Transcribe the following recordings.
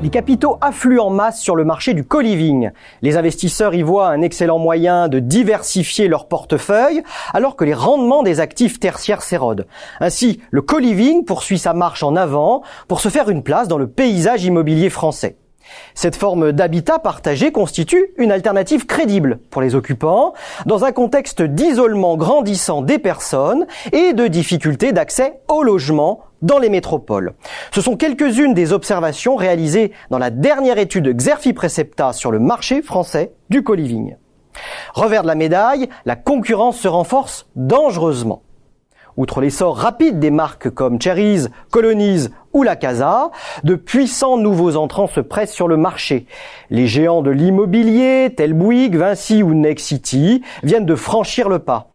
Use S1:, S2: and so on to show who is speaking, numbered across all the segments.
S1: Les capitaux affluent en masse sur le marché du co-living. Les investisseurs y voient un excellent moyen de diversifier leur portefeuille alors que les rendements des actifs tertiaires s'érodent. Ainsi, le co-living poursuit sa marche en avant pour se faire une place dans le paysage immobilier français. Cette forme d'habitat partagé constitue une alternative crédible pour les occupants dans un contexte d'isolement grandissant des personnes et de difficultés d'accès au logement dans les métropoles. Ce sont quelques-unes des observations réalisées dans la dernière étude Xerfi Precepta sur le marché français du co-living. Revers de la médaille, la concurrence se renforce dangereusement. Outre l'essor rapide des marques comme Cherries, Colonies ou La Casa, de puissants nouveaux entrants se pressent sur le marché. Les géants de l'immobilier, tels Bouygues, Vinci ou Nexity, viennent de franchir le pas.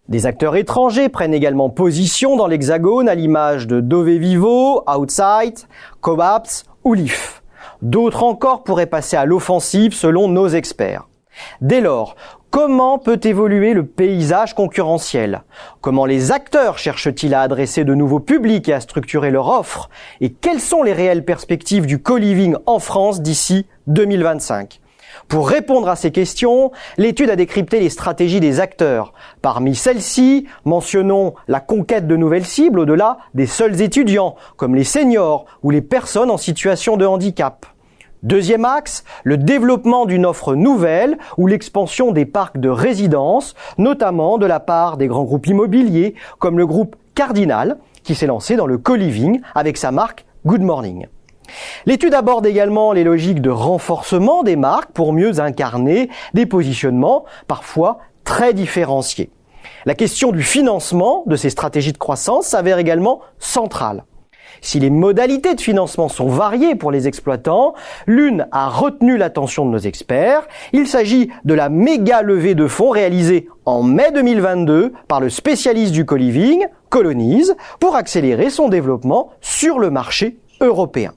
S1: Des acteurs étrangers prennent également position dans l'Hexagone à l'image de Dove Vivo, Outsite, Cobaps ou Leaf. D'autres encore pourraient passer à l'offensive selon nos experts. Dès lors, comment peut évoluer le paysage concurrentiel? Comment les acteurs cherchent-ils à adresser de nouveaux publics et à structurer leur offre? Et quelles sont les réelles perspectives du co-living en France d'ici 2025? Pour répondre à ces questions, l'étude a décrypté les stratégies des acteurs. Parmi celles-ci, mentionnons la conquête de nouvelles cibles au-delà des seuls étudiants, comme les seniors ou les personnes en situation de handicap. Deuxième axe, le développement d'une offre nouvelle ou l'expansion des parcs de résidence, notamment de la part des grands groupes immobiliers comme le groupe Cardinal, qui s'est lancé dans le co-living avec sa marque Good Morning. L'étude aborde également les logiques de renforcement des marques pour mieux incarner des positionnements parfois très différenciés. La question du financement de ces stratégies de croissance s'avère également centrale. Si les modalités de financement sont variées pour les exploitants, l'une a retenu l'attention de nos experts. Il s'agit de la méga levée de fonds réalisée en mai 2022 par le spécialiste du co-living, Colonies, pour accélérer son développement sur le marché européen.